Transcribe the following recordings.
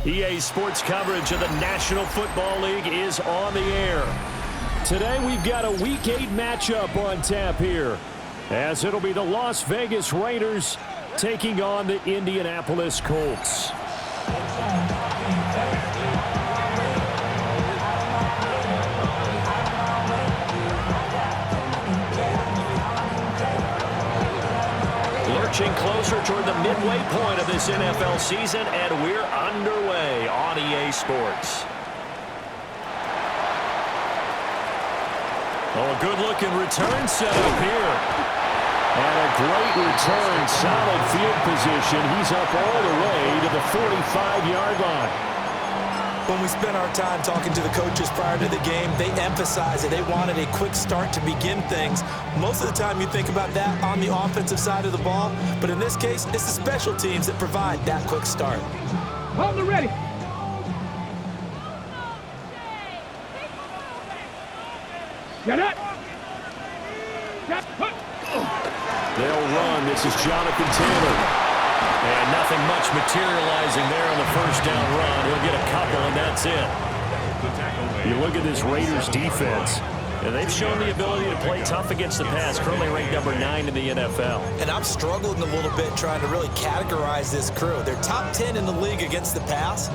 EA Sports coverage of the National Football League is on the air. Today we've got a Week 8 matchup on tap here, as it'll be the Las Vegas Raiders taking on the Indianapolis Colts. Lurching closer toward the midway point of this NFL season, and we're underway on EA Sports. Oh, a good-looking return set up here. And a great return, solid field position. He's up all the way to the 45-yard line. When we spent our time talking to the coaches prior to the game, they emphasized that they wanted a quick start to begin things. Most of the time you think about that on the offensive side of the ball, but in this case, it's the special teams that provide that quick start. Hold it ready. Get it. They'll run. This is Jonathan Taylor. And nothing much materializing there on the first down run. He'll get a couple, and that's it. You look at this Raiders defense, and they've shown the ability to play tough against the pass, currently ranked number 9 in the NFL. And I'm struggling a little bit trying to really categorize this crew. They're top 10 in the league against the pass,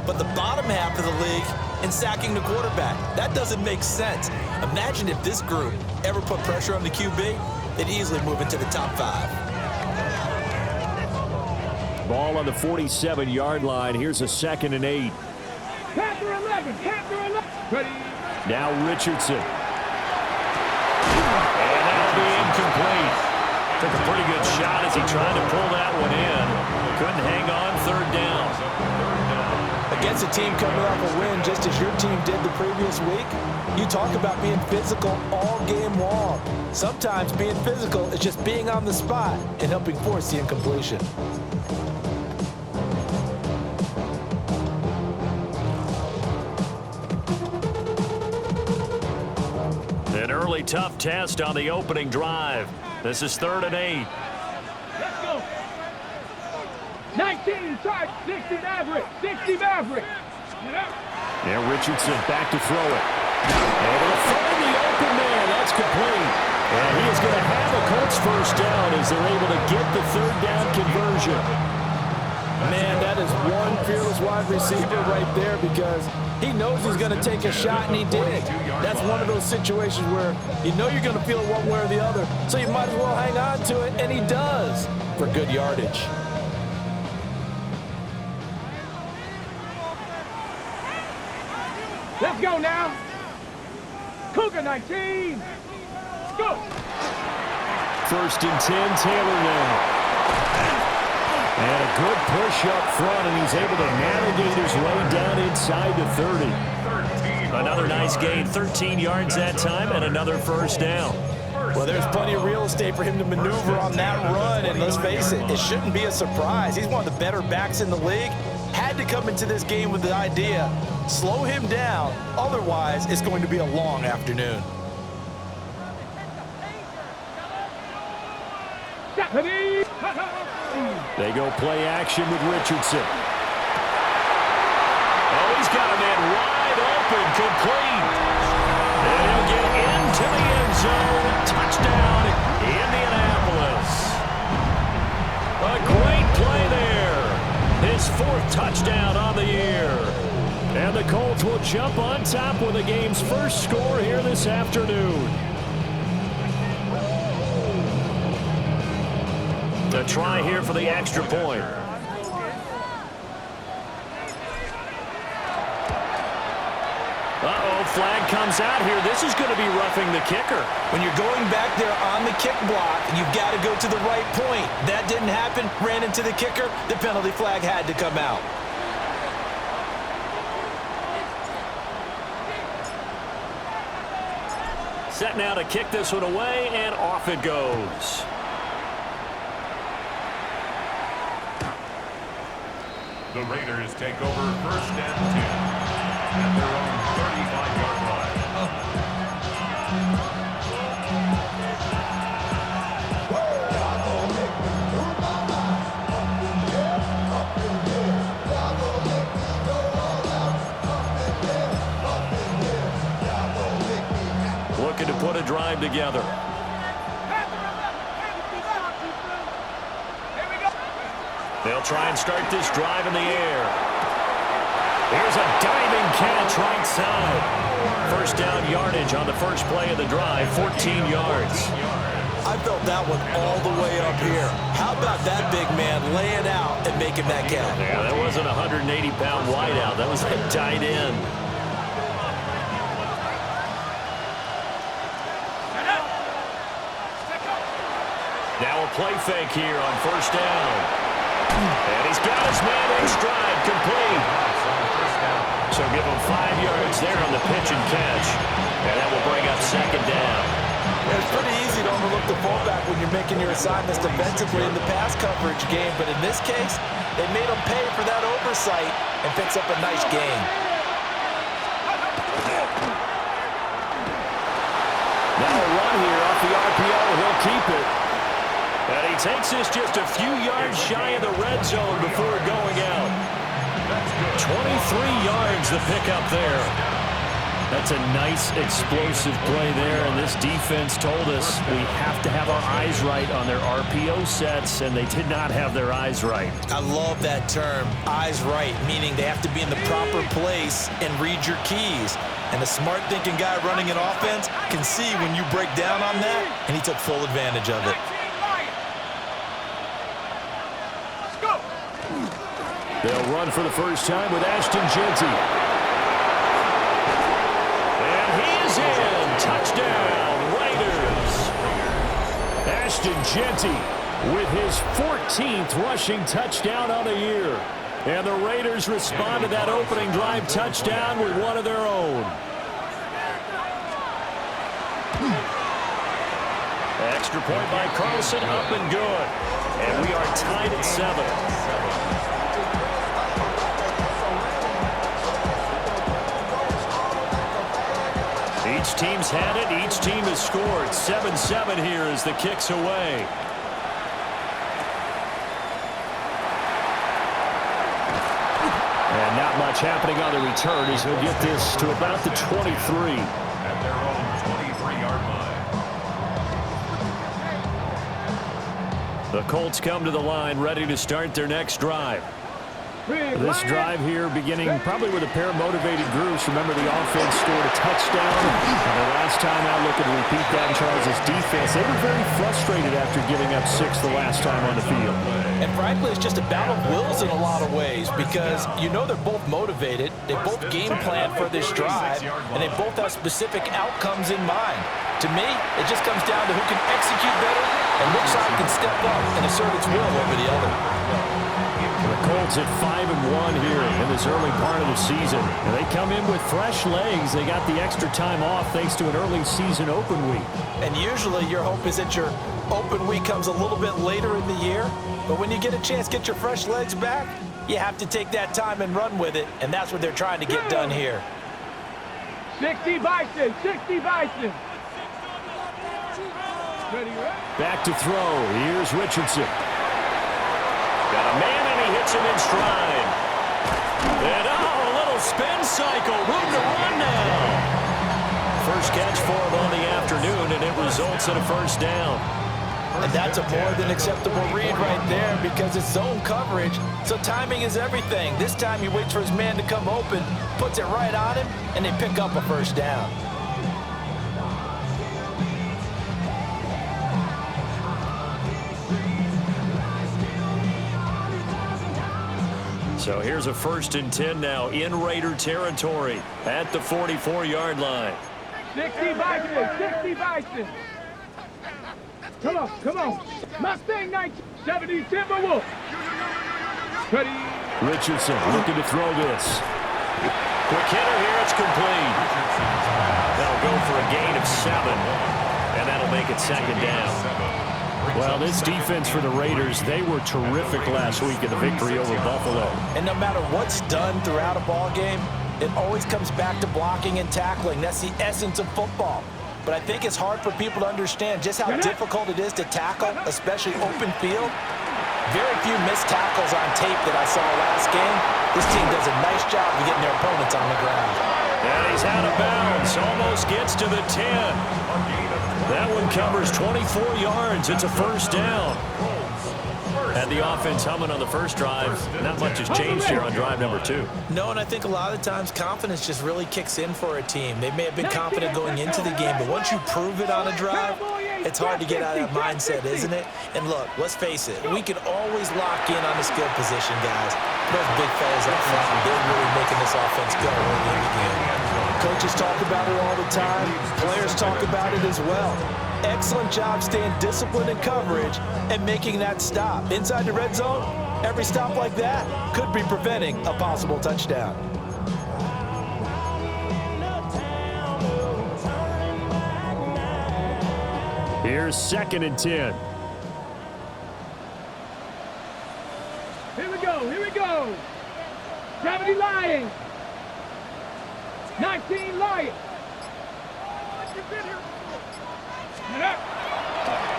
but the bottom half of the league in sacking the quarterback. That doesn't make sense. Imagine if this group ever put pressure on the QB, they'd easily move into the top 5. Ball on the 47-yard line. Here's a 2nd and 8. Panther 11. Panther 11. Ready. Now Richardson. And that'll be incomplete. Took a pretty good shot as he tried to pull that one in. Couldn't hang on, 3rd down. Against a team coming off a win just as your team did the previous week, you talk about being physical all game long. Sometimes being physical is just being on the spot and helping force the incompletion. An early tough test on the opening drive. This is 3rd and 8. Let's go. 19 charge, 60 Maverick, 60 Maverick. Now Richardson back to throw it. Able to find the open man. That's complete. And he is going to have a Colts first down as they're able to get the 3rd down conversion. Man, that is one fearless wide receiver right there, because he knows he's going to take a shot, and he did. That's one of those situations where you know you're going to feel it one way or the other, so you might as well hang on to it, and he does for good yardage. Let's go now. Cougar 19. Go. 1st and 10, Taylor now. And a good push up front, and he's able to navigate his way down inside the 30. Another nice gain, 13 yards that time, and another first down. Well, there's plenty of real estate for him to maneuver on that run, and let's face it, it shouldn't be a surprise. He's one of the better backs in the league. Had to come into this game with the idea, slow him down, otherwise it's going to be a long afternoon. They go play action with Richardson. Oh, he's got a man wide open, complete. And he'll get into the end zone. Touchdown, Indianapolis. A great play there. His 4th touchdown on the year. And the Colts will jump on top with the game's first score here this afternoon. A try here for the extra point. Uh-oh, flag comes out here. This is going to be roughing the kicker. When you're going back there on the kick block, you've got to go to the right point. That didn't happen, ran into the kicker. The penalty flag had to come out. Set now to kick this one away, and off it goes. The Raiders take over 1st and 10 at their own 35-yard line. together. They'll try and start this drive in the air. Here's a diving catch right side. First down yardage on the first play of the drive, 14 yards. I felt that one all the way up here. How about that big man laying out and making that count? Yeah, that wasn't a 180-pound wideout. That was a tight end. Now a play fake here on first down. And he's got his man in stride, complete. So give him 5 yards there on the pitch and catch. And that will bring up second down. It's pretty easy to overlook the fullback when you're making your assignments defensively in the pass coverage game, but in this case, they made him pay for that oversight and picks up a nice gain. Now a run here off the RPO. He'll keep it. And he takes this just a few yards shy of the red zone before going out. 23 yards the pickup there. That's a nice explosive play there, and this defense told us we have to have our eyes right on their RPO sets, and they did not have their eyes right. I love that term, eyes right, meaning they have to be in the proper place and read your keys. And a smart thinking guy running an offense can see when you break down on that, and he took full advantage of it. They'll run for the first time with Ashton Jeanty. In. Touchdown, Raiders. Ashton Jeanty with his 14th rushing touchdown on the year. And the Raiders respond to that opening drive touchdown with one of their own. Extra point by Carlson, up and good. And we are tied at 7. Each team's had it. Each team has scored. 7-7 here as the kick's away. And not much happening on the return as he'll get this to about the 23. At their own 23-yard line. The Colts come to the line ready to start their next drive. This drive here beginning probably with a pair of motivated groups. Remember, the offense scored a touchdown. And the last time out, look at repeat that in Charles' defense. They were very frustrated after giving up 6 the last time on the field. And frankly, it's just a battle of wills in a lot of ways because you know they're both motivated. They both game plan for this drive, and they both have specific outcomes in mind. To me, it just comes down to who can execute better and which side can step up and assert its will over the other. The Colts at 5-1 here in this early part of the season. And they come in with fresh legs. They got the extra time off thanks to an early season open week. And usually your hope is that your open week comes a little bit later in the year. But when you get a chance to get your fresh legs back, you have to take that time and run with it. And that's what they're trying to get done here. 60 Bison, 60 Bison. Back to throw. Here's Richardson. Got a man, and he hits him in stride. And, a little spin cycle. Room to run now. First catch for him on the afternoon, and it results in a first down. And that's a more than acceptable read right there because it's zone coverage, so timing is everything. This time he waits for his man to come open, puts it right on him, and they pick up a first down. So here's a 1st and 10 now in Raider territory at the 44-yard line. 60 Bison, 60 Bison. Come on, come on. Mustang 1970 Timberwolf. Ready. Richardson looking to throw this. Quick hitter here, it's complete. That'll go for a gain of 7, and that'll make it second down. Well, this defense for the Raiders, they were terrific last week in the victory over Buffalo. And no matter what's done throughout a ball game, it always comes back to blocking and tackling. That's the essence of football. But I think it's hard for people to understand just how difficult it is to tackle, especially open field. Very few missed tackles on tape that I saw last game. This team does a nice job of getting their opponents on the ground. And he's out of bounds, almost gets to the 10. That one covers 24 yards. It's a first down. Had the offense humming on the first drive. Not much has changed here on drive number 2. No, and I think a lot of times confidence just really kicks in for a team. They may have been confident going into the game, but once you prove it on a drive, it's hard to get out of that mindset, isn't it? And look, let's face it, we can always lock in on the skill position, guys. Those big fellas up front, they're really making this offense go early in the game. Coaches talk about it all the time. Players talk about it as well. Excellent job staying disciplined in coverage and making that stop. Inside the red zone, every stop like that could be preventing a possible touchdown. Here's 2nd and 10. Here we go, here we go. 70 Lions. 19 Lions.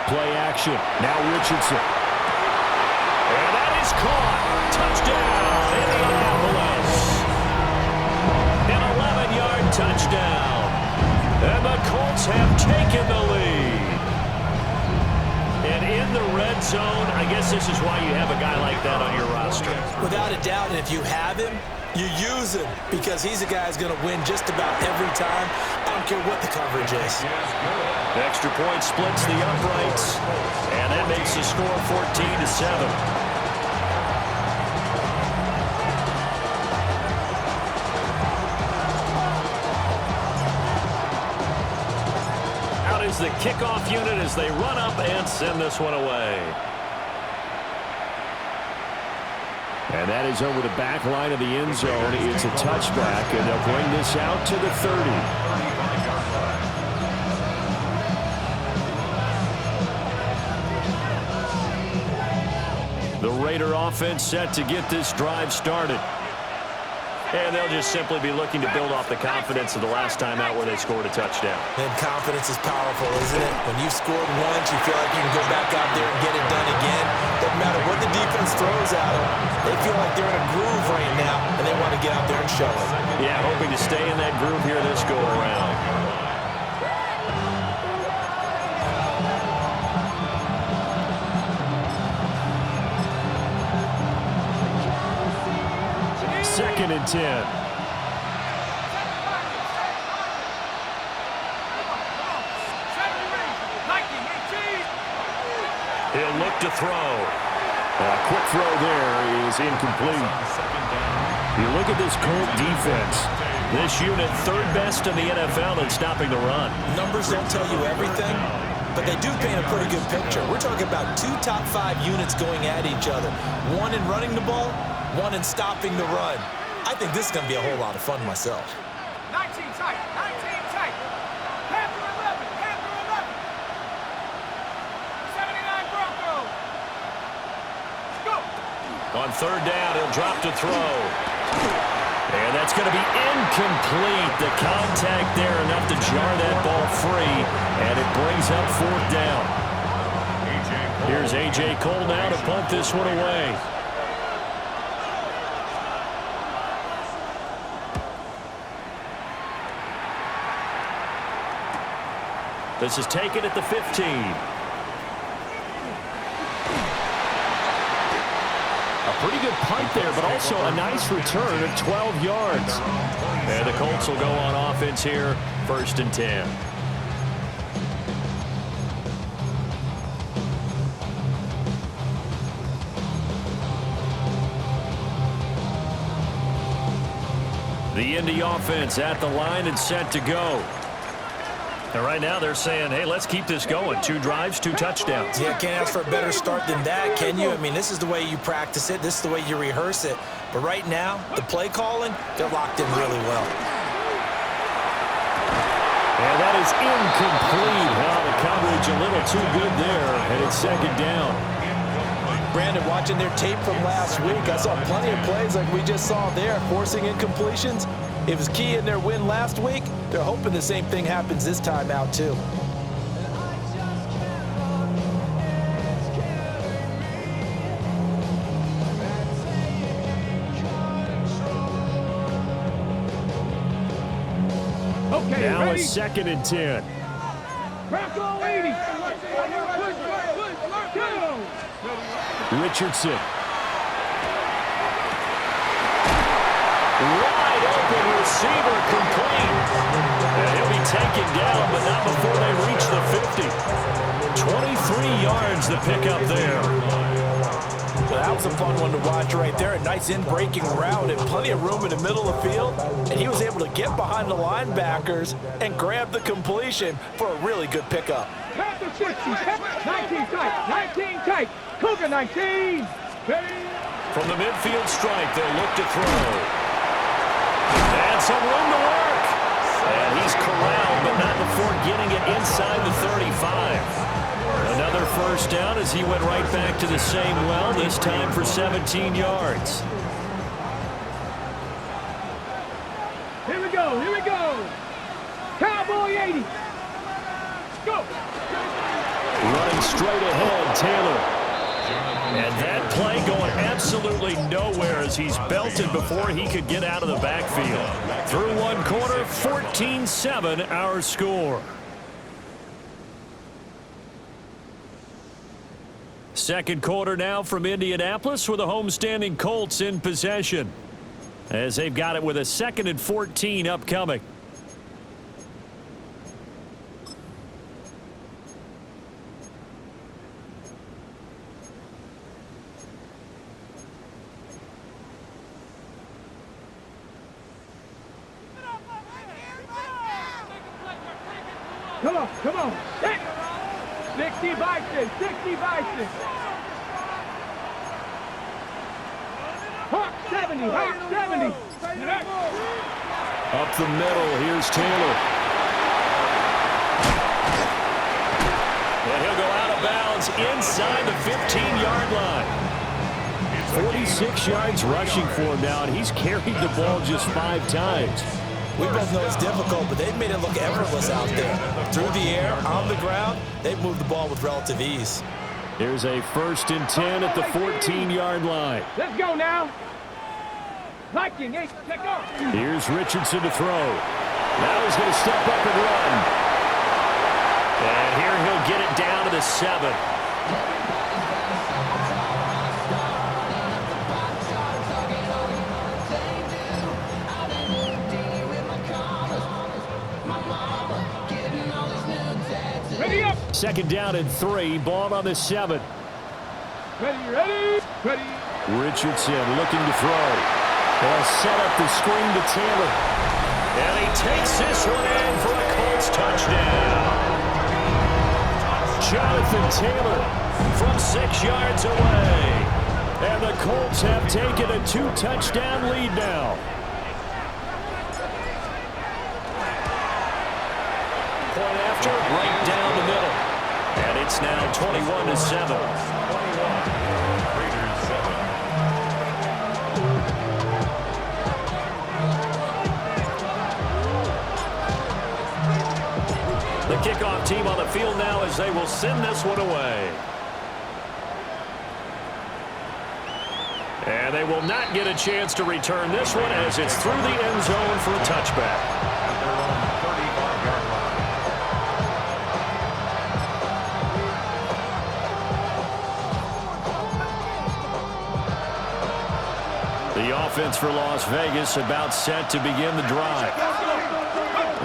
Play action. Now Richardson. And that is caught. Touchdown, Indianapolis. An 11-yard touchdown. And the Colts have taken the lead. And in the red zone, I guess this is why you have a guy like that on your roster. Without a doubt, and if you have him, you use him because he's a guy who's going to win just about every time. I don't care what the coverage is. The extra point splits the uprights, and that makes the score 14-7. Out is the kickoff unit as they run up and send this one away. And that is over the back line of the end zone. It's a touchback, and they'll bring this out to the 30. The Raider offense set to get this drive started. And they'll just simply be looking to build off the confidence of the last time out where they scored a touchdown. And confidence is powerful, isn't it? When you've scored once, you feel like you can go back out there and get it done again. Doesn't matter what the defense throws at them. They feel like they're in a groove right now, and they want to get out there and show it. Yeah, hoping to stay in that groove here this go-around. Second and 10. He'll look to throw. A quick throw there is incomplete. You look at this Colt defense. This unit, 3rd best in the NFL in stopping the run. Numbers don't tell you everything, but they do paint a pretty good picture. We're talking about 2 top 5 units going at each other. One in running the ball, one in stopping the run. I think this is going to be a whole lot of fun myself. 19 tight, 19 tight. Panther 11, Panther 11. 79 Broncos. Go. On 3rd down, he'll drop to throw. And that's going to be incomplete. The contact there enough to jar that ball free, and it brings up 4th down. Here's A.J. Cole now to punt this one away. This is taken at the 15. A pretty good punt there, but also a nice return of 12 yards. And the Colts will go on offense here, 1st and 10. The Indy offense at the line and set to go. And right now they're saying, hey, let's keep this going. 2 drives, 2 touchdowns. Yeah, can't ask for a better start than that, can you? I mean, this is the way you practice it. This is the way you rehearse it. But right now, the play calling, they're locked in really well. And that is incomplete. Well, the coverage a little too good there, and it's 2nd down. Brandon, watching their tape from last week, I saw plenty of plays like we just saw there, forcing incompletions. It was key in their win last week. They're hoping the same thing happens this time out, too. Okay, now ready? a 2nd and 10. Broncos go 80. Go. Richardson. Wide open receiver complete. And he'll be taken down, but not before they reach the 50. 23 yards the pickup there. Well, that was a fun one to watch right there. A nice in-breaking route and plenty of room in the middle of the field. And he was able to get behind the linebackers and grab the completion for a really good pickup. Pass the 60. 19 tight. 19 tight. Cougar 19. From the midfield stripe, they'll look to throw. And some room to work. And he's corralled, but not before getting it inside the 35. Another first down as he went right back to the same well, this time for 17 yards. Here we go. Here we go. Cowboy 80. Go. Running straight ahead, Taylor. And that play going absolutely nowhere as he's belted before he could get out of the backfield. Through one quarter, 14-7 our score. Second quarter now from Indianapolis with the homestanding Colts in possession, as they've got it with a 2nd and 14 upcoming. Come on. 60 Bison. 60 Bison. Hawk 70. Hawk 70. Up the middle, here's Taylor. And he'll go out of bounds inside the 15-yard line. 46 yards rushing for him now, and he's carried the ball just 5 times. We both know it's difficult, but they've made it look effortless out there. Through the air, on the ground, they've moved the ball with relative ease. Here's a 1st and 10 at the 14-yard line. Let's go now. Viking 8, check off. Here's Richardson to throw. Now he's going to step up and run. And here he'll get it down to the 7. Ready up. 2nd down and 3. Ball on the 7. Ready. Richardson looking to throw. They'll set up the screen to Taylor. And he takes this one in for a Colts touchdown. Jonathan Taylor from 6 yards away. And the Colts have taken a 2-touchdown lead now. Point after, right down the middle. And it's now 21-7. The kickoff team on the field now as they will send this one away. And they will not get a chance to return this one as it's through the end zone for a touchback. The offense for Las Vegas about set to begin the drive.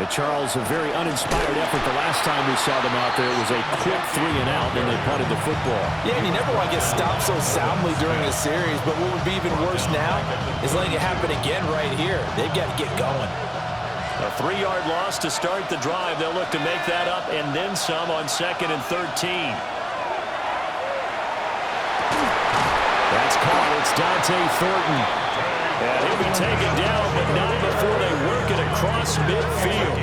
Charles, a very uninspired effort the last time we saw them out there. It was a quick 3 and out, then they punted the football. Yeah, and you never want to get stopped so soundly during a series, but what would be even worse now is letting it happen again right here. They've got to get going. A 3-yard loss to start the drive. They'll look to make that up and then some on 2nd and 13. That's caught. It's Dante Thornton. And he'll be taken down, but not before they work it across midfield.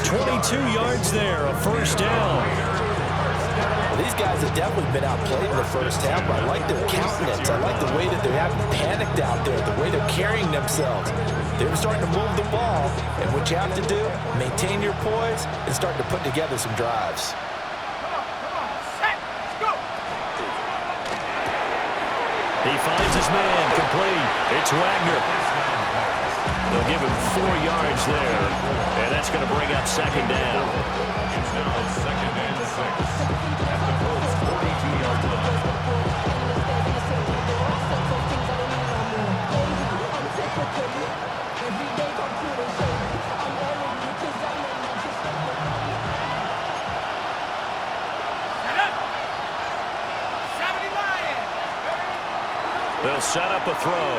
22 yards there, a first down. Well, these guys have definitely been outplayed in the first half, but I like their countenance. I like the way that they haven't panicked out there, the way they're carrying themselves. They're starting to move the ball, and what you have to do, maintain your poise and start to put together some drives. He finds his man complete. It's Wagner. They'll give him 4 yards there, and that's going to bring up second down. It's now 2nd and 6 at the Colts 42-yard line. They'll set up a throw.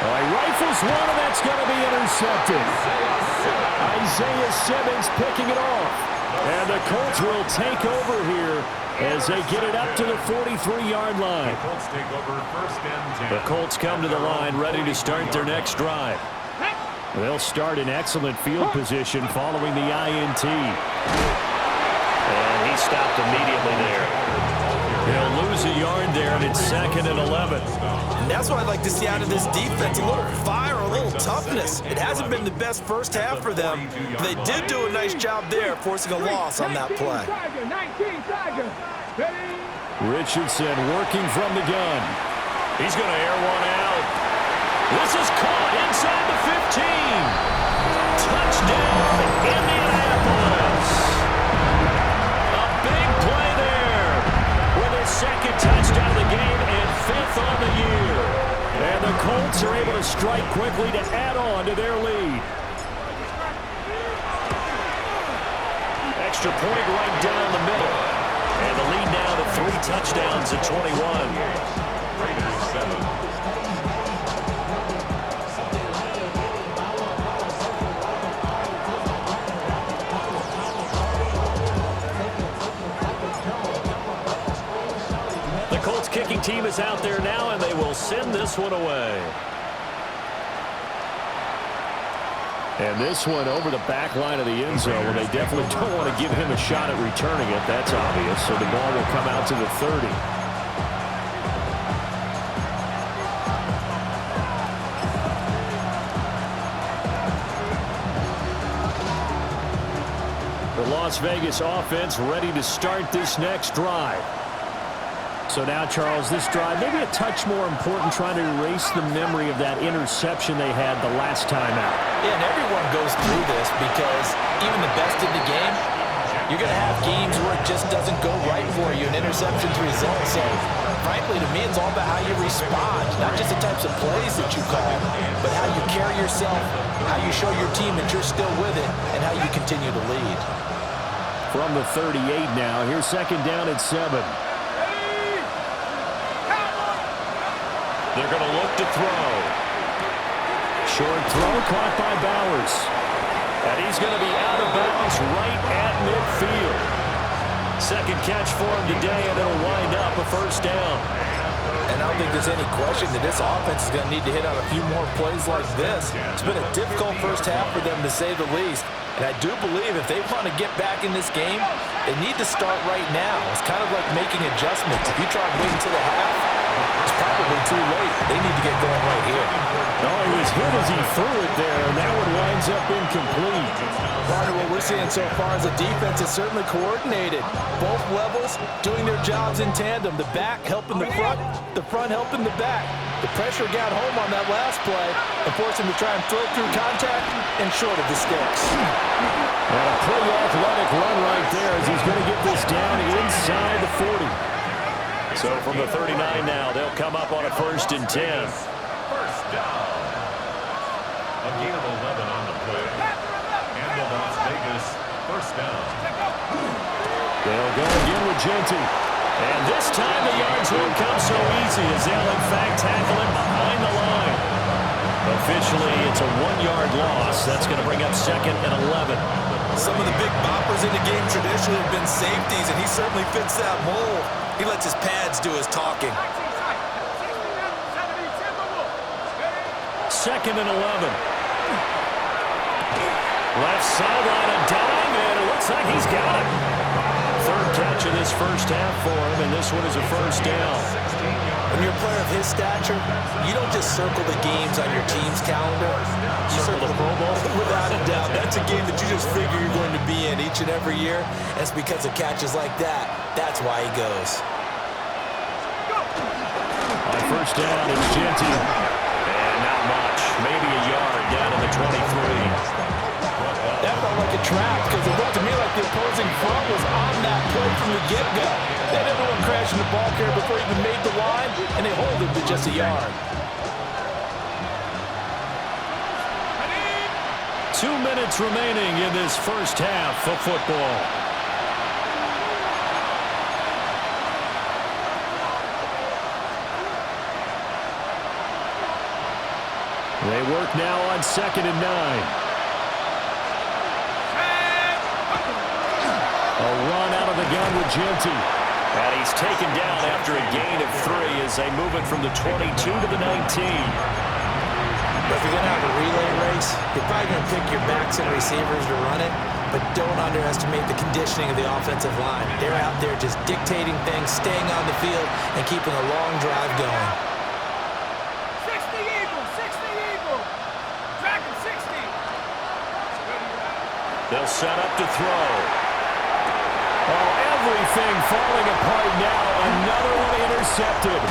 He rifles one, and that's going to be intercepted. Isaiah Simmons picking it off. And the Colts will take over here as they get it up to the 43-yard line. The Colts take over 1st and 10. The Colts come to the line ready to start their next drive. They'll start in excellent field position following the INT. And he stopped immediately there. They'll lose a yard there, and it's 2nd and 11. And that's what I'd like to see out of this defense, a little fire, a little toughness. It hasn't been the best first half for them, but they did do a nice job there, forcing a loss on that play. Richardson working from the gun. He's going to air one out. This is caught inside the 15. Touchdown, Indianapolis. A big play there with his 2nd touchdown of the game and 5th on the year. And the Colts are able to strike quickly to add on to their lead. Extra point right down the middle. And the lead now to 3 touchdowns at 21. Raiders 7. Kicking team is out there now, and they will send this one away. And this one over the back line of the end zone. Well, they definitely don't want to give him a shot at returning it. That's obvious. So the ball will come out to the 30. The Las Vegas offense ready to start this next drive. So now, Charles, this drive maybe a touch more important, trying to erase the memory of that interception they had the last time out. Yeah, and everyone goes through this because even the best in the game, you're going to have games where it just doesn't go right for you, and interceptions result. So, frankly, to me, it's all about how you respond, not just the types of plays that you call, but how you carry yourself, how you show your team that you're still with it, and how you continue to lead. From the 38 now, here's 2nd down at 7. They're going to look to throw. Short throw caught by Bowers. And he's going to be out of bounds right at midfield. 2nd catch for him today, and it'll wind up a 1st down. And I don't think there's any question that this offense is going to need to hit on a few more plays like this. It's been a difficult first half for them, to say the least. And I do believe if they want to get back in this game, they need to start right now. It's kind of like making adjustments. If you try to wait until the half, it's probably too late. They need to get going right here. No, he was hit as he threw it there, and that one winds up incomplete. Part of what we're seeing so far is the defense is certainly coordinated. Both levels doing their jobs in tandem. The back helping the front helping the back. The pressure got home on that last play and forced him to try and throw through contact and short of the sticks. And a pretty athletic run right there as he's going to get this down inside the 40. So from the 39 now, they'll come up on a 1st and 10. 1st down. A gain of 11 on the play. And the Las Vegas 1st down. They'll go again with Genty. And this time the yards won't come so easy as they'll in fact tackle him behind the line. Officially, it's a 1-yard loss. That's going to bring up 2nd and 11. Some of the big boppers in the game traditionally have been safeties, and he certainly fits that mold. He lets his pads do his talking. 2nd and 11. Left sideline, a dime, and it looks like he's got it. 3rd catch of this first half for him, and this one is a 1st down. When you're a player of his stature, you don't just circle the games on your team's calendar. You circle the Pro Bowl. Without a doubt. That's a game that you just figure you're going to be in each and every year. And it's because of catches like that. That's why he goes. On 1st down, it's Genty. And not much. maybe a yard down to the 23. That felt like a trap because it looked to me like the opposing front was on that play from the get-go. They had everyone crashing the ball carrier before he even made the line, and they hold it to just a yard. 2 minutes remaining in this first half of football. They work now on 2nd and 9. A run out of the gun with Genty. And he's taken down after a gain of 3 as they move it from the 22 to the 19. If you're going to have a relay race, you're probably going to pick your backs and receivers to run it, but don't underestimate the conditioning of the offensive line. They're out there just dictating things, staying on the field, and keeping a long drive going. 60 Eagle, 60 Eagle. Dragon 60. They'll set up to throw. Oh, everything falling apart now. Another one intercepted.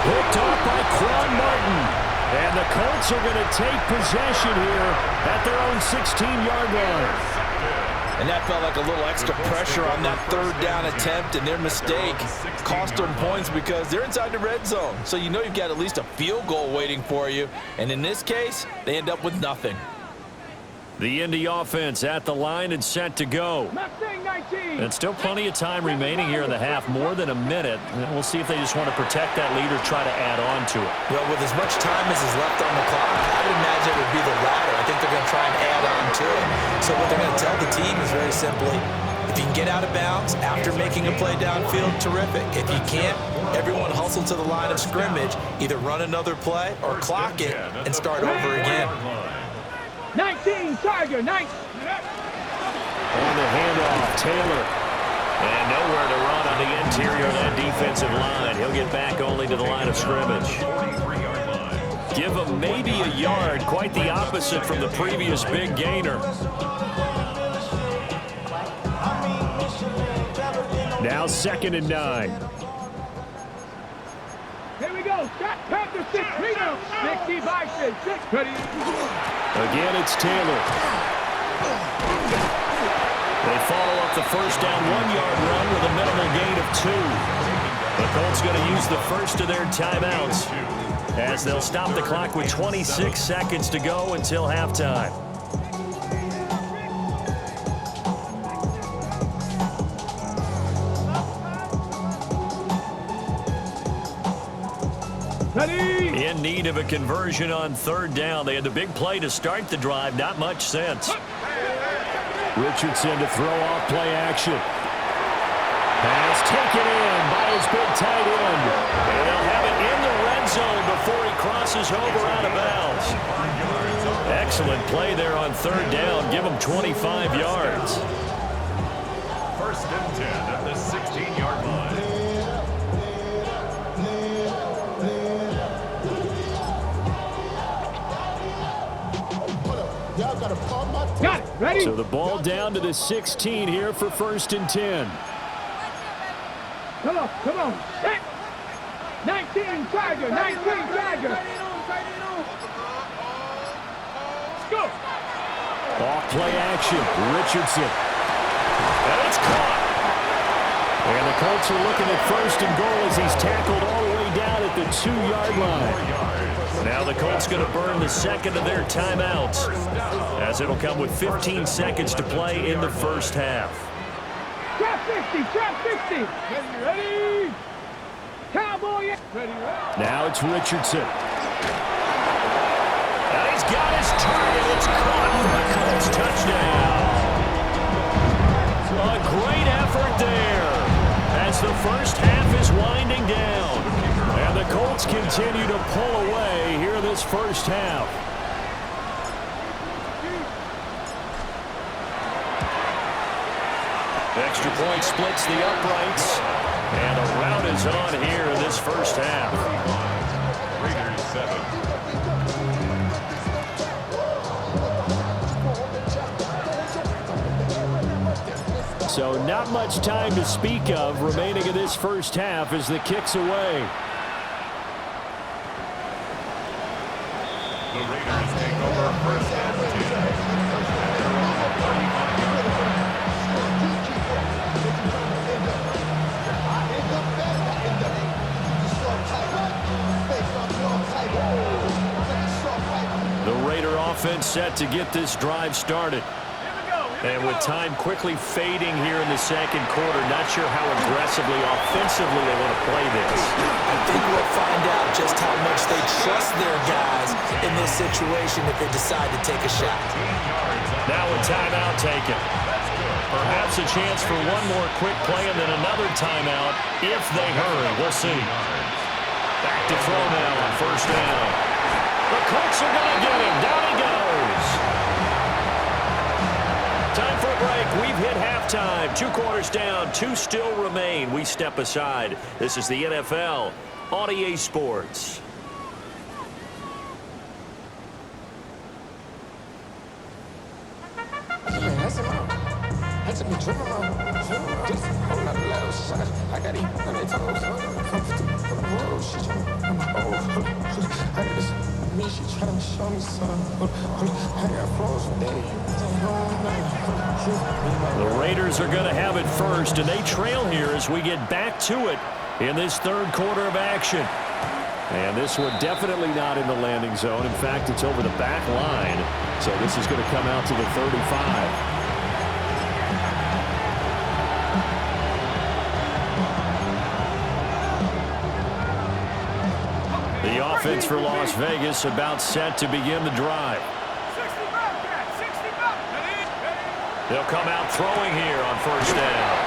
Hooked off by Quan Martin. And the Colts are going to take possession here at their own 16-yard line. And that felt like a little extra pressure on that 3rd down attempt, and their mistake cost them points because they're inside the red zone. So you know you've got at least a field goal waiting for you. And in this case, they end up with nothing. The Indy offense at the line and set to go. And still plenty of time remaining here in the half, more than a minute. And we'll see if they just want to protect that lead or try to add on to it. Well, with as much time as is left on the clock, I would imagine it would be the latter. I think they're going to try and add on to it. So what they're going to tell the team is very simply, if you can get out of bounds after making a play downfield, terrific. If you can't, everyone hustle to the line of scrimmage, either run another play or clock it and start over again. 19, Tiger, 19. On the handoff, Taylor. And nowhere to run on the interior of that defensive line. He'll get back only to the line of scrimmage. Give him maybe a yard. Quite the opposite from the previous big gainer. Now 2nd and 9. Here we go. Panther 6, Reno. 60 Bison, 6. Ready. Again, it's Taylor. They follow up the first down 1-yard run with a minimal gain of 2. The Colts going to use the first of their timeouts as they'll stop the clock with 26 seconds to go until halftime. Ready. In need of a conversion on 3rd down. They had the big play to start the drive. Not much sense. Richardson to throw off play action. Pass taken in by his big tight end. And they'll have it in the red zone before he crosses over out of bounds. Excellent play there on 3rd down. Give him 25 yards. 1st and 10 at the 16-yard line. Got it. Ready. So the ball down to the 16 here for 1st and 10. Come on, come on. 19 Tiger, 19 Tiger. Let's go. Off play action, Richardson. And it's caught. And the Colts are looking at 1st and goal as he's tackled all the way down at the 2-yard line. Now the Colts going to burn the 2nd of their timeouts as it'll come with 15 seconds to play in the first half. Trap 50, trap 50. Ready. Cowboy. Ready. Now it's Richardson. And he's got his target. It's caught for a Colts touchdown. A great effort there as the first half is winding down. And the Colts continue to pull away here this first half. Extra point splits the uprights. And a rout is on here in this first half. Raiders 7. So not much time to speak of remaining in this first half as the kick's away. The Raiders take over first and 10. They're on the 35-yard line. The Raider offense set to get this drive started. And with time quickly fading here in the second quarter, not sure how aggressively, offensively they want to play this. I think we'll find out just how much they trust their guys in this situation if they decide to take a shot. Now a timeout taken. Perhaps a chance for one more quick play and then another timeout if they hurry. We'll see. Back to throw now on first down. The Colts are going to get him. Down he goes. Time for a break. We've hit halftime. 2 quarters down. 2 still remain. We step aside. This is the NFL on EA Sports. The Raiders are going to have it first, and they trail here as we get back to it in this third quarter of action. And this one definitely not in the landing zone. In fact, it's over the back line. So this is going to come out to the 35. The offense for Las Vegas about set to begin the drive. They'll come out throwing here on first down.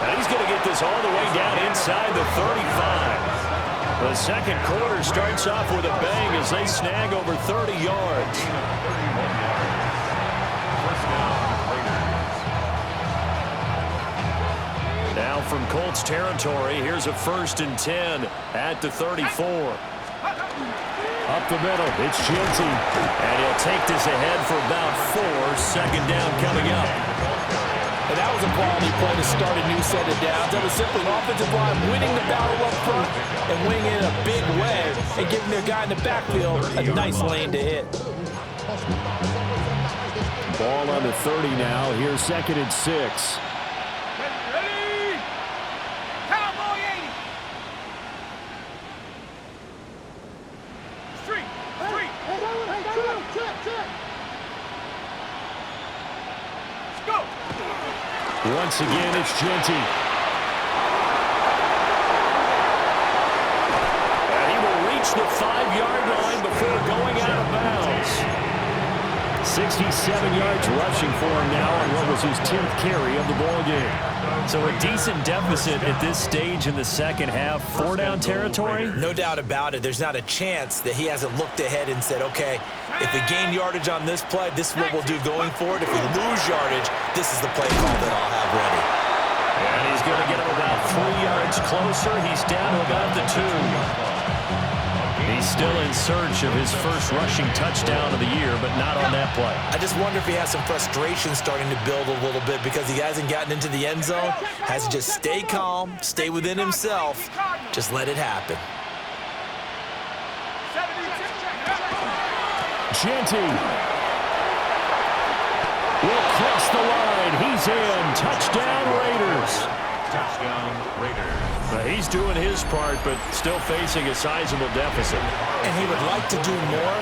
And he's going to get this all the way down inside the 35. The second quarter starts off with a bang as they snag over 30 yards. Now from Colts territory, here's a 1st and 10 at the 34. Up the middle, it's Genty. And he'll take this ahead for about 4. Second down coming up. And that was a quality play to start a new set of downs. That was simply an offensive line winning the battle up front and winning it in a big way and giving their guy in the backfield a nice lane to hit. Ball on the 30 now. Here's 2nd and 6. Once again, it's Genty. And he will reach the 5-yard line before going out of bounds. 67 yards rushing for him now on what was his 10th carry of the ball game. So a decent deficit at this stage in the second half. 4-down territory? No doubt about it. There's not a chance that he hasn't looked ahead and said, okay, if we gain yardage on this play, this is what we'll do going forward. If we lose yardage, this is the play call that I'll have ready. And he's going to get him about 3 yards closer. He's down to about the 2. He's still in search of his first rushing touchdown of the year, but not on that play. I just wonder if he has some frustration starting to build a little bit because he hasn't gotten into the end zone. Has to just stay calm, stay within himself, just let it happen. Genty will cross the line. He's in. Touchdown, Raiders. Touchdown, Raiders. He's doing his part, but still facing a sizable deficit. And he would like to do more,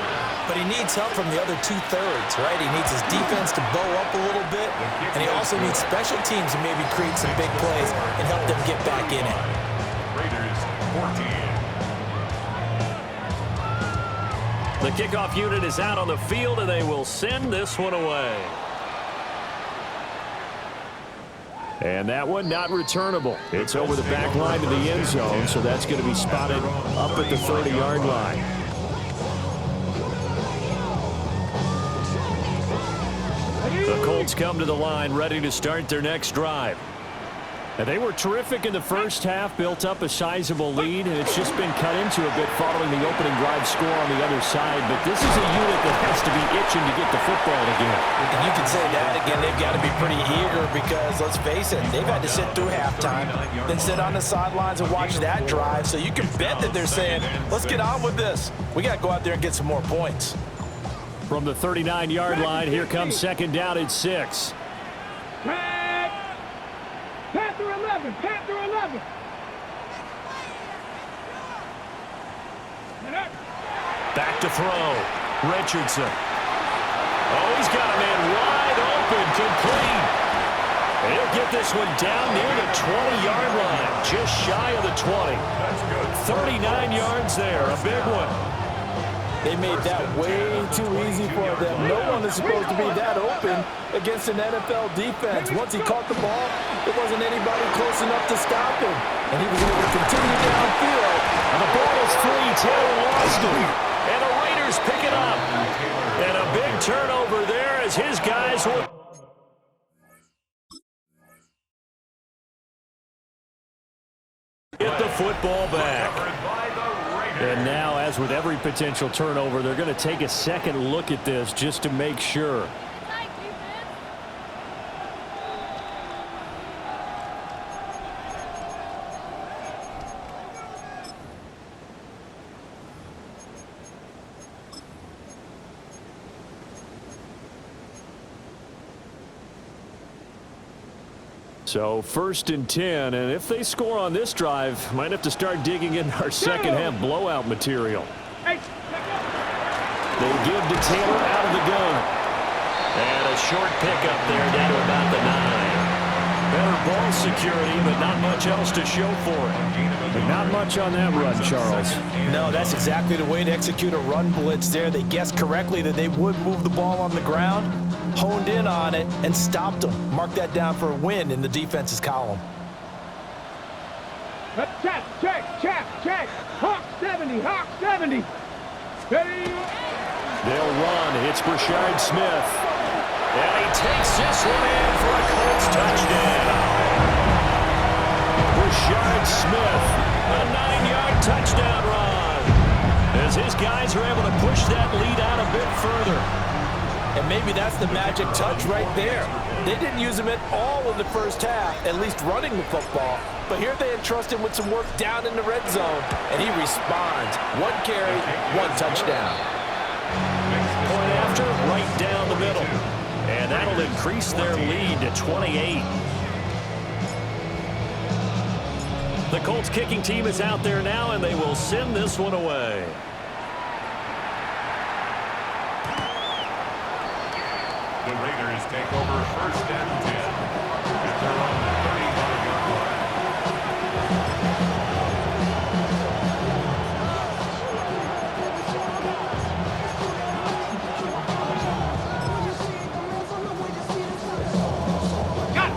but he needs help from the other 2/3, right? He needs his defense to bow up a little bit, and he also needs special teams to maybe create some big plays and help them get back in it. Raiders 14. The kickoff unit is out on the field, and they will send this one away. And that one not returnable. It's over the back line to the end zone, so that's going to be spotted up at the 30-yard line. The Colts come to the line ready to start their next drive. And they were terrific in the first half, built up a sizable lead, and it's just been cut into a bit following the opening drive score on the other side. But this is a unit that has to be itching to get the football again. And you can say that again. They've got to be pretty eager because, let's face it, they've had to sit through halftime, then sit on the sidelines and watch that drive. So you can bet that they're saying, let's get on with this. We got to go out there and get some more points. From the 39-yard line, here comes second down at 6. Panther 11, Panther 11. Back to throw. Richardson. Oh, he's got a man wide open, complete. He'll get this one down near the 20-yard line, just shy of the 20. That's good. 39 yards there, a big one. They made that way too easy for them. No one is supposed to be that open against an NFL defense. Once he caught the ball, there wasn't anybody close enough to stop him. And he was able to continue downfield. And the ball is free. Taylor lost it. And the Raiders pick it up. And a big turnover there as his guys will get the football back. And now, as with every potential turnover, they're going to take a second look at this just to make sure. So 1st and 10, and if they score on this drive, might have to start digging in our second half blowout material. They give to Taylor out of the gun. And a short pickup there down to about the 9. Better ball security, but not much else to show for it. But not much on that run, Charles. No, that's exactly the way to execute a run blitz there. They guessed correctly that they would move the ball on the ground, honed in on it, and stopped them. Mark that down for a win in the defense's column. Check. Hawk 70, Hawk 70. Ready? They'll run. It's Brashard Smith. And he takes this one in for a Colts touchdown. Brashard Smith, a 9-yard touchdown run. As his guys are able to push that lead out a bit further. And maybe that's the magic touch right there. They didn't use him at all in the first half, at least running the football. But here they entrust him with some work down in the red zone, and he responds. 1 carry, 1 touchdown. Point after, right down the middle. And that'll increase their lead to 28. The Colts kicking team is out there now, and they will send this one away. The Raiders take over 1st and 10 at their own 35-yard line.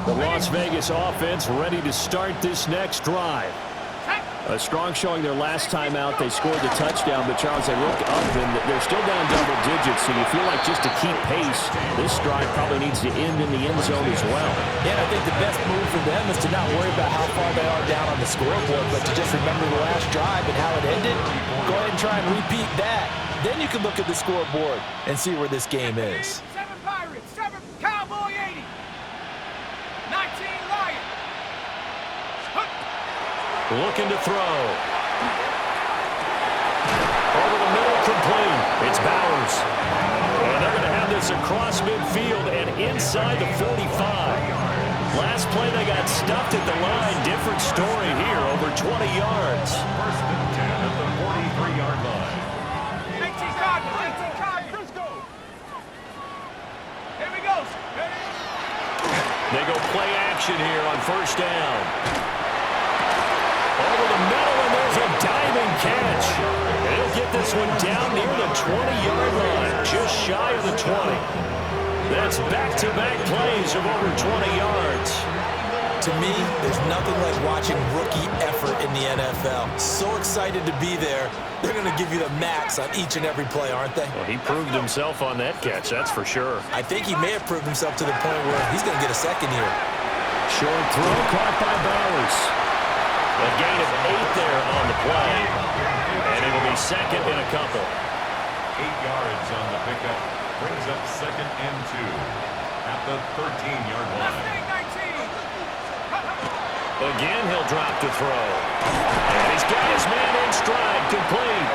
The Las Vegas offense ready to start this next drive. A strong showing their last time out. They scored the touchdown, but Charles, they look up and they're still down double digits, so you feel like just to keep pace, this drive probably needs to end in the end zone as well. Yeah, I think the best move for them is to not worry about how far they are down on the scoreboard, but to just remember the last drive and how it ended. Go ahead and try and repeat that. Then you can look at the scoreboard and see where this game is. 7 Pirates, 7 Cowboy 80. 19 Lions. Looking to throw. Over the middle, complete. It's Bowers. And they're going to have this across midfield and inside the 45. Last play, they got stuffed at the line. Different story here, over 20 yards. 1st and 10 at the 43-yard line. 18 Cardinals, Frisco. Here we go. Ready? They go play action here on 1st down. Over the middle, and there's a diving catch. And he'll get this one down near the 20-yard line, just shy of the 20. That's back-to-back plays of over 20 yards. To me, there's nothing like watching rookie effort in the NFL. So excited to be there. They're going to give you the max on each and every play, aren't they? Well, he proved himself on that catch, that's for sure. I think he may have proved himself to the point where he's going to get a second here. Short throw caught by Bowers. A gain of 8 there on the play. And it'll be second in a couple. 8 yards on the pickup. Brings up 2nd and 2 at the 13-yard line. Again, he'll drop to throw. And he's got his man in stride, complete.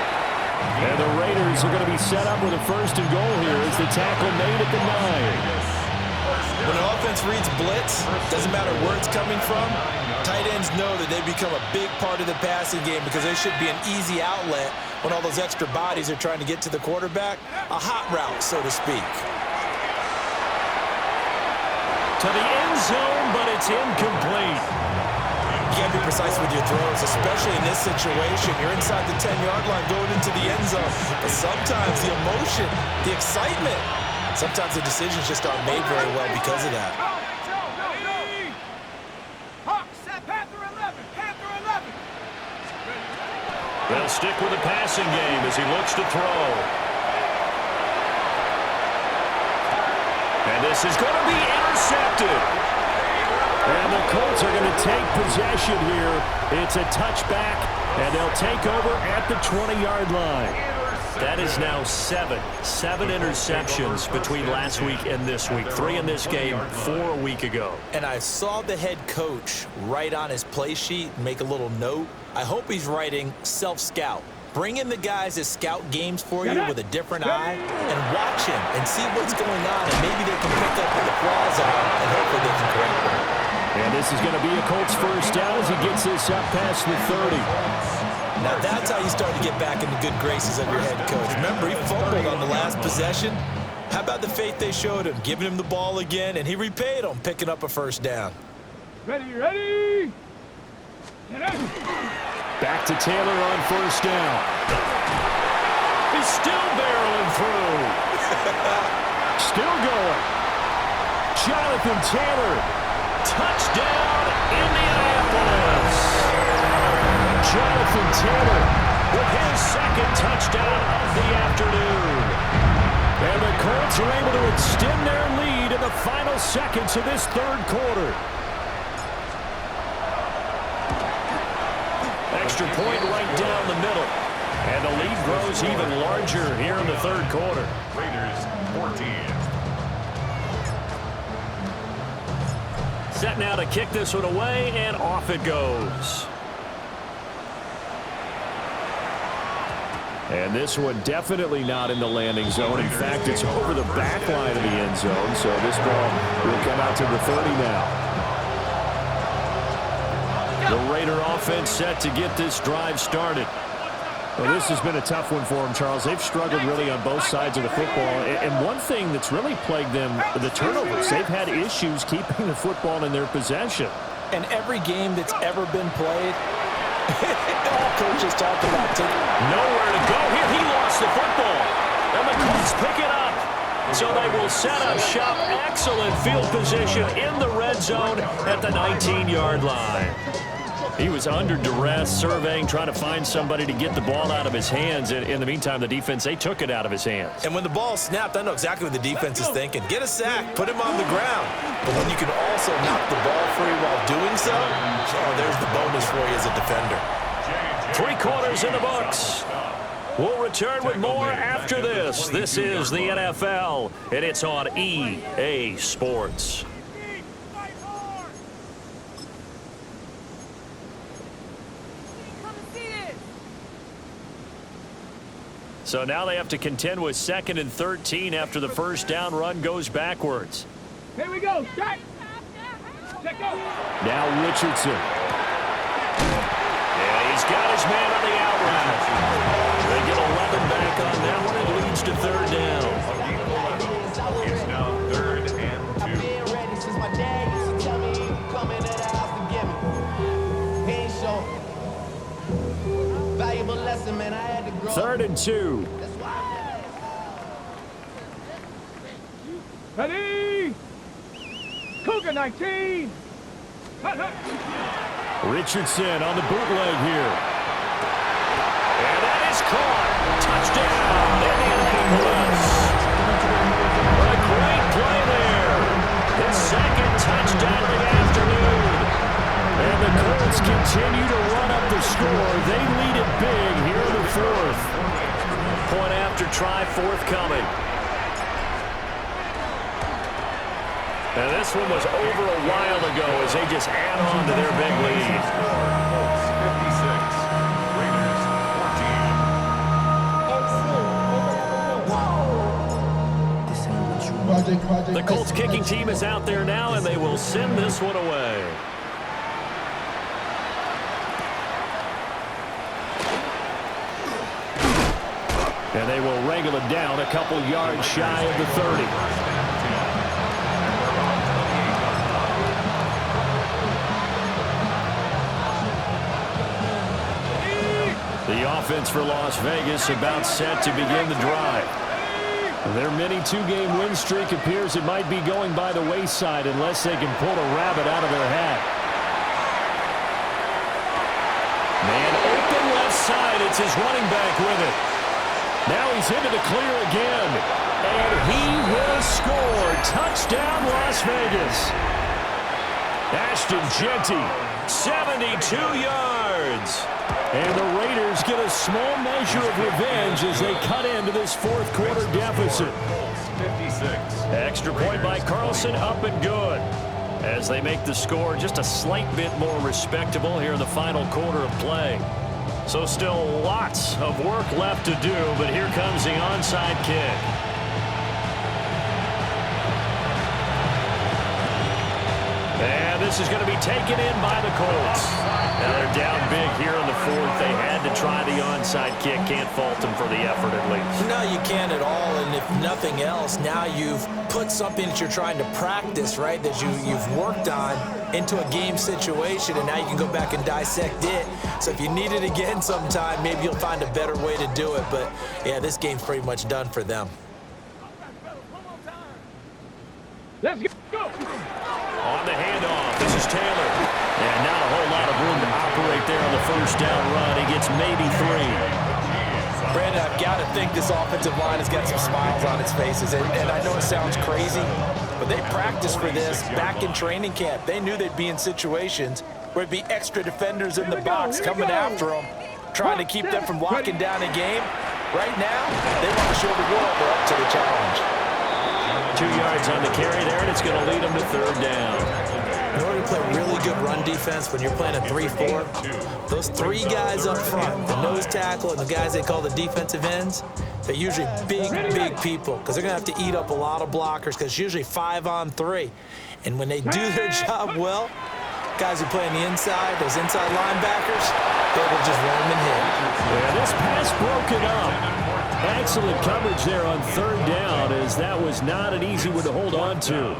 And the Raiders are going to be set up with a 1st and goal here as the tackle made at the 9. When an offense reads blitz, doesn't matter where it's coming from, tight ends know that they become a big part of the passing game because they should be an easy outlet when all those extra bodies are trying to get to the quarterback. A hot route, so to speak. To the end zone, but it's incomplete. You got to be precise with your throws, especially in this situation. You're inside the 10-yard line going into the end zone. But sometimes the emotion, the excitement, sometimes the decisions just aren't made very well because of that. They'll stick with the passing game as he looks to throw. And this is going to be intercepted. And the Colts are going to take possession here. It's a touchback, and they'll take over at the 20-yard line. That is now 7 interceptions between last week and this week. 3 in this game, 4 a week ago. And I saw the head coach write on his play sheet, make a little note. I hope he's writing self-scout. Bring in the guys that scout games for you with a different eye and watch him and see what's going on, and maybe they can pick up where the flaws are, and hopefully they can correct them. And this is going to be a Colts 1st down as he gets this up past the 30. Now that's how you start to get back in the good graces of your head coach. Remember, he fumbled on the last possession. How about the faith they showed him, giving him the ball again, and he repaid them, picking up a 1st down. Ready. Back to Taylor on 1st down. He's still barreling through. Still going. Jonathan Taylor. Touchdown, Indianapolis. Jonathan Taylor with his 2nd touchdown of the afternoon. And the Colts are able to extend their lead in the final seconds of this 3rd quarter. Extra point right down the middle. And the lead grows even larger here in the 3rd quarter. Raiders 14. Set now to kick this one away, and off it goes. And this one definitely not in the landing zone. In fact, it's over the back line of the end zone, so this ball will come out to the 30 now. The Raider offense set to get this drive started. Well, this has been a tough one for them, Charles. They've struggled really on both sides of the football. And one thing that's really plagued them, the turnovers. They've had issues keeping the football in their possession. And every game that's ever been played, all coaches talk about nowhere to go here. He lost the football. And the Colts pick it up. So they will set up shop. Excellent field position in the red zone at the 19-yard line. He was under duress, surveying, trying to find somebody to get the ball out of his hands. In the meantime, the defense, they took it out of his hands. And when the ball snapped, I know exactly what the defense is thinking. Get a sack, put him on the ground. But when you can also knock the ball free while doing so, oh, there's the bonus for you as a defender. 3 quarters in the books. We'll return with more after this. This is the NFL, and it's on EA Sports. So now they have to contend with 2nd and 13 after the 1st down run goes backwards. Here we go. Check go. Now Richardson. Yeah, he's got his man on the out route. They get 11 back on that one. It leads to 3rd down. It's now 3rd and 2. I've been ready since my dad used to tell me he would come into the house to get me. He ain't so valuable lesson, man. I had to grow 3rd and 2. That's why. Ready. Cougar 19. Richardson on the bootleg here. And that is caught. Touchdown, Indianapolis. A great play there. His 2nd touchdown of the afternoon. continue to run up the score. They lead it big here in the fourth. Point after try forthcoming. And this one was over a while ago as they just add on to their big lead. Colts 56, Raiders 14. The Colts kicking team is out there now, and they will send this one away. And they will wrangle it down a couple yards shy of the 30. The offense for Las Vegas about set to begin the drive. Their mini two-game win streak appears it might be going by the wayside unless they can pull a rabbit out of their hat. Man open left side. It's his running back with it. Now he's into the clear again. And he will score. Touchdown, Las Vegas. Ashton Jeanty, 72 yards. And the Raiders get a small measure of revenge as they cut into this fourth quarter deficit. 56. Extra point by Carlson, up and good. As they make the score just a slight bit more respectable here in the final quarter of play. So still lots of work left to do, but here comes the onside kick. And this is going to be taken in by the Colts. Now they're down big here in the fourth. They had to try the onside kick. Can't fault them for the effort at least. No, you can't at all. And if nothing else, now you've put something that you're trying to practice, right, that you've worked on into a game situation, and now you can go back and dissect it. So if you need it again sometime, maybe you'll find a better way to do it. But, yeah, this game's pretty much done for them. Let's go. On the handoff, this is Taylor. And not a whole lot of room to operate there on the first down run. He gets maybe 3. Brandon, I've got to think this offensive line has got some smiles on its faces. And I know it sounds crazy, but they practiced for this back in training camp. They knew they'd be in situations where it'd be extra defenders in the box coming after them, trying to keep them from locking down a game. Right now, they want to show the world they're up to the challenge. 2 yards on the carry there, and it's going to lead them to third down. In order to play really good run defense when you're playing a 3-4, those 3 guys up front, the nose tackle and the guys they call the defensive ends, they're usually big people because they're going to have to eat up a lot of blockers because it's usually 5-on-3. And when they do their job well, guys who play on the inside, those inside linebackers, they will just run them and hit. Yeah, this pass broken up. Excellent coverage there on third down, as that was not an easy one to hold on to.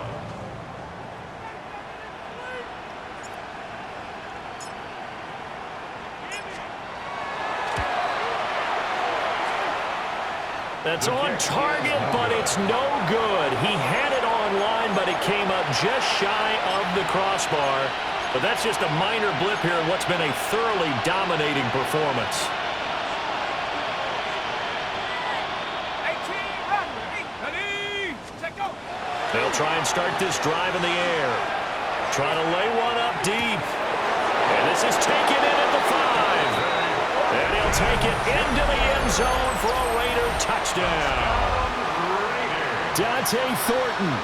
That's on target, but it's no good. He had it on line, but it came up just shy of the crossbar. But that's just a minor blip here in what's been a thoroughly dominating performance. They'll try and start this drive in the air. Trying to lay one up deep. And this is taken in at the 5. And he'll take it into the end zone for a Raider touchdown. Dante Thornton,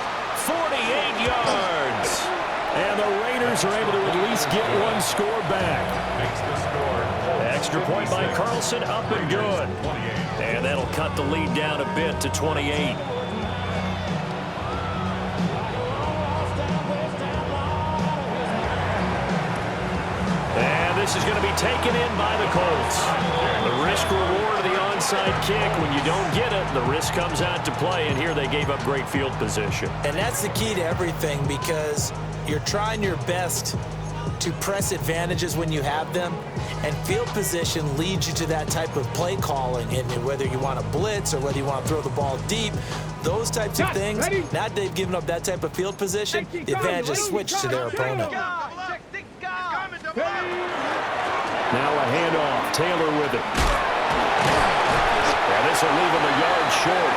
48 yards. And the Raiders are able to at least get one score back. Makes the score. Extra point by Carlson, up and good. And that'll cut the lead down a bit to 28. This is going to be taken in by the Colts. The risk-reward of the onside kick. When you don't get it, the risk comes out to play, and here they gave up great field position. And that's the key to everything because you're trying your best to press advantages when you have them, and field position leads you to that type of play calling. And whether you want to blitz or whether you want to throw the ball deep, those types of things, now that they've given up that type of field position, the advantage is switched to their opponent. Now a handoff. Taylor with it. Yeah, this will leave him a yard short.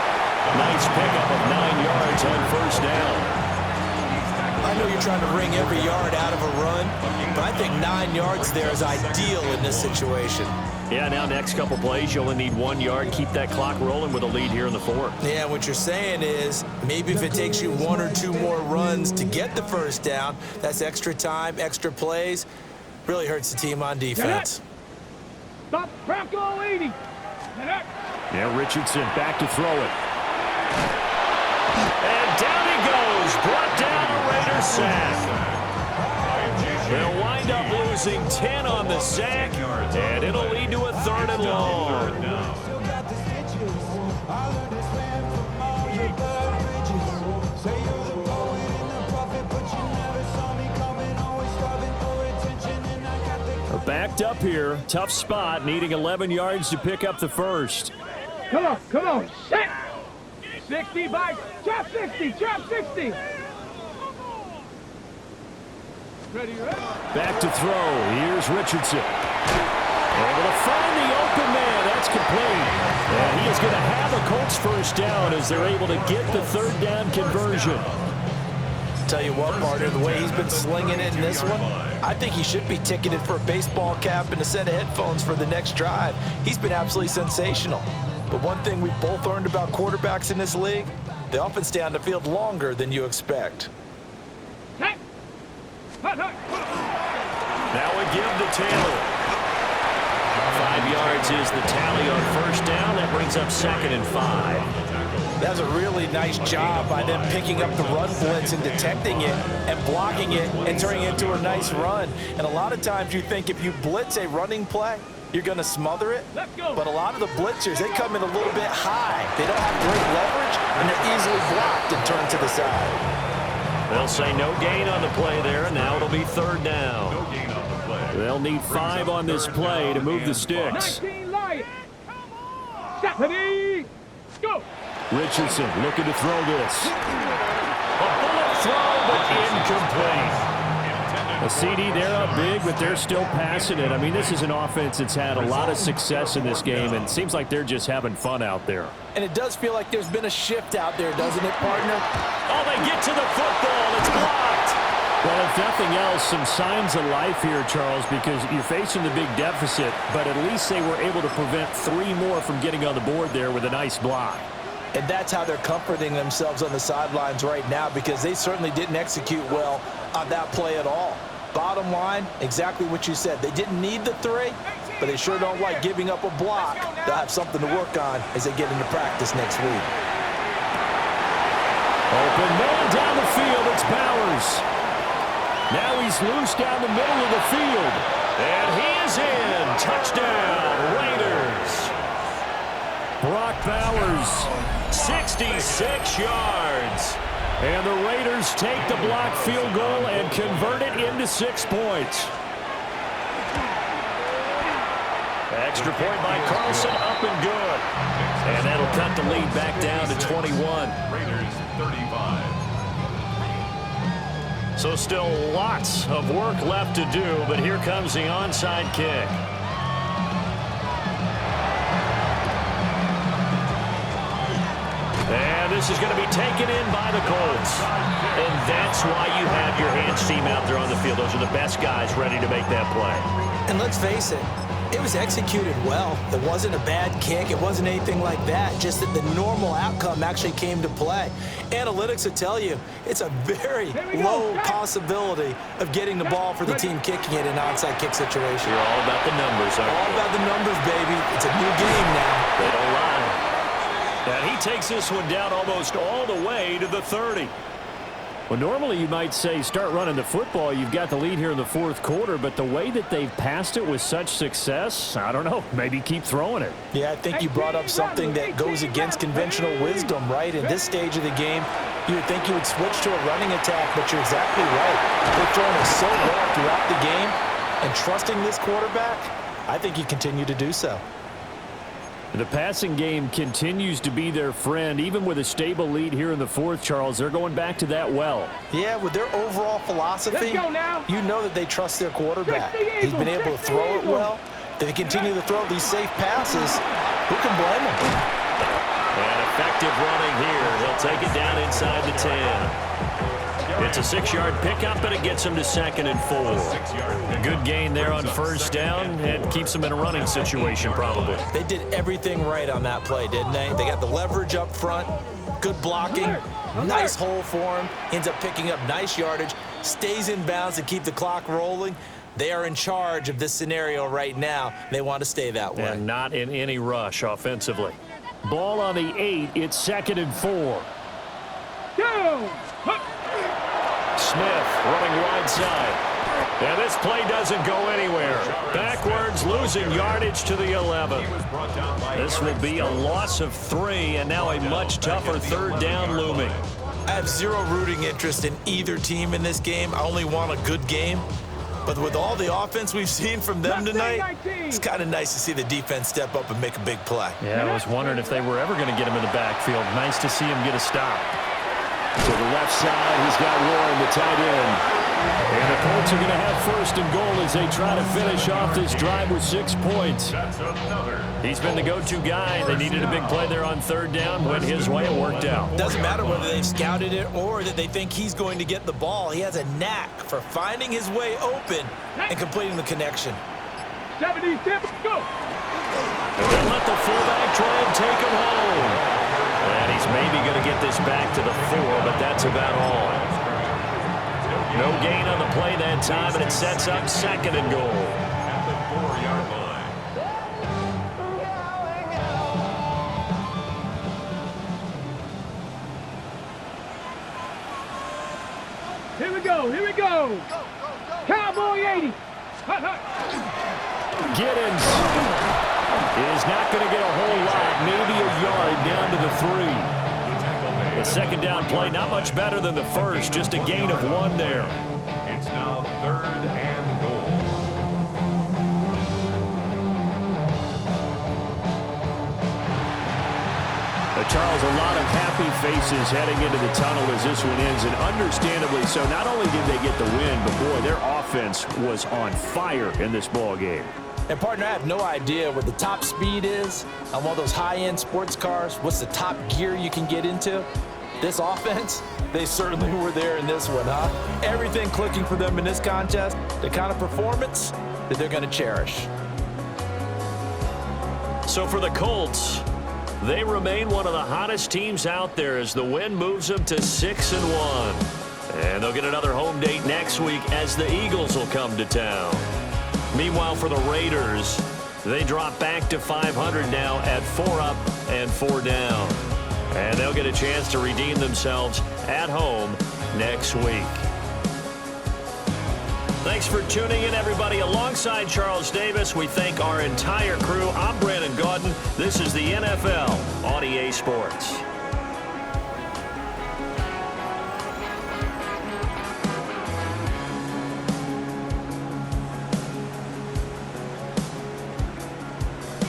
Nice pickup of 9 yards on first down. I know you're trying to wring every yard out of a run, but I think 9 yards there is ideal in this situation. Yeah, now next couple plays, you only need 1 yard. Keep that clock rolling with a lead here in the fourth. Yeah, what you're saying is maybe if it takes you 1 or 2 more runs to get the first down, that's extra time, extra plays. Really hurts the team on defense. Stop, Bronco 80. Yeah, Richardson back to throw it. And down he goes. Brought down a Raider sack. They'll wind up losing 10 on the sack, and it'll lead to a 3rd and long. Backed up here, tough spot, needing 11 yards to pick up the first. Come on, set. 60 by, trap 60, trap 60. Ready, ready. Back to throw, here's Richardson. Able to find the open man, that's complete. And he is going to have a Colts first down as they're able to get the 3rd down conversion. Tell you what, partner, the way he's been slinging it in this one, I think he should be ticketed for a baseball cap and a set of headphones for the next drive. He's been absolutely sensational. But one thing we've both learned about quarterbacks in this league, they often stay on the field longer than you expect. Hey. Now we give to Taylor. 5 yards is the tally on first down. That brings up 2nd and 5. That's a really nice job by them picking up the run blitz and detecting it and blocking it and turning it into a nice run. And a lot of times you think if you blitz a running play, you're going to smother it. But a lot of the blitzers, they come in a little bit high. They don't have great leverage, and they're easily blocked and turned to the side. They'll say no gain on the play there, and now it'll be 3rd down. They'll need 5 on this play to move the sticks. 19 light. Stephanie, go. Richardson looking to throw this. A bullet throw, but incomplete. A CD, they're up big, but they're still passing it. I mean, this is an offense that's had a lot of success in this game, and it seems like they're just having fun out there. And it does feel like there's been a shift out there, doesn't it, partner? Oh, they get to the football. It's blocked. Well, if nothing else, some signs of life here, Charles, because you're facing the big deficit, but at least they were able to prevent 3 more from getting on the board there with a nice block. And that's how they're comforting themselves on the sidelines right now, because they certainly didn't execute well on that play at all. Bottom line, exactly what you said. They didn't need the 3, but they sure don't like giving up a block. They'll have something to work on as they get into practice next week. Open man down the field. It's Bowers. Now he's loose down the middle of the field. And he is in. Touchdown, Raiders. Brock Bowers, 66 yards. And the Raiders take the block field goal and convert it into 6 points. Extra point by Carlson, up and good. And that'll cut the lead back down to 21. Raiders 35. So still lots of work left to do, but here comes the onside kick. And this is going to be taken in by the Colts. And that's why you have your hands team out there on the field. Those are the best guys ready to make that play. And let's face it, it was executed well. It wasn't a bad kick. It wasn't anything like that. Just that the normal outcome actually came to play. Analytics will tell you it's a very low possibility of getting the ball for the team kicking it in an onside kick situation. You're all about the numbers, aren't you? All about the numbers, baby. It's a new game now. They don't lie. And he takes this one down almost all the way to the 30. Well, normally you might say start running the football. You've got the lead here in the 4th quarter, but the way that they've passed it with such success, I don't know, maybe keep throwing it. Yeah, I think you brought up something that goes against conventional wisdom, right? In this stage of the game, you would think you would switch to a running attack, but you're exactly right. They're throwing it so well throughout the game, and trusting this quarterback, I think you continue to do so. The passing game continues to be their friend. Even with a stable lead here in the 4th, Charles, they're going back to that well. Yeah, with their overall philosophy, you know that they trust their quarterback. He's been able to throw it well. If they continue to throw these safe passes, who can blame them? And effective running here. He'll take it down inside the 10. It's a 6-yard pickup, and it gets him to 2nd and 4. A good gain there on first down, and keeps them in a running situation probably. They did everything right on that play, didn't they? They got the leverage up front, good blocking, nice hole for him, ends up picking up nice yardage, stays in bounds to keep the clock rolling. They are in charge of this scenario right now. They want to stay that way. And not in any rush offensively. Ball on the 8. It's 2nd and 4. Smith running wide side. And this play doesn't go anywhere. Backwards, losing yardage to the 11. This will be a loss of 3, and now a much tougher 3rd down looming. I have zero rooting interest in either team in this game. I only want a good game. But with all the offense we've seen from them tonight, it's kind of nice to see the defense step up and make a big play. Yeah, I was wondering if they were ever going to get him in the backfield. Nice to see him get a stop. To the left side, he's got Warren, the tight end. And the Colts are going to have 1st and goal as they try to finish off this drive with 6 points. He's been the go-to guy. They needed a big play there on 3rd down. Went his way and worked out. Doesn't matter whether they've scouted it or that they think he's going to get the ball. He has a knack for finding his way open and completing the connection. 70, go! And they let the fullback try and take him home. And he's maybe going to get this back to the 4, but that's about all. No gain on the play that time, and it sets up 2nd and goal. At the 4-yard line. Here we go, here we go! Cowboy 80! Giddens is not going to get a whole lot, maybe a yard down to the 3. The 2nd down play, not much better than the first, just a gain of 1 there. It's now 3rd and goal. Charles, a lot of happy faces heading into the tunnel as this one ends, and understandably so. Not only did they get the win, but boy, their offense was on fire in this ball game. And partner, I have no idea what the top speed is on one of those high-end sports cars. What's the top gear you can get into? This offense, they certainly were there in this one, huh? Everything clicking for them in this contest, the kind of performance that they're going to cherish. So for the Colts, they remain one of the hottest teams out there as the win moves them to 6-1. And they'll get another home date next week as the Eagles will come to town. Meanwhile, for the Raiders, they drop back to 500 now at 4 up and 4 down. And they'll get a chance to redeem themselves at home next week. Thanks for tuning in, everybody. Alongside Charles Davis, we thank our entire crew. I'm Brandon Gaudin. This is the NFL on EA Sports.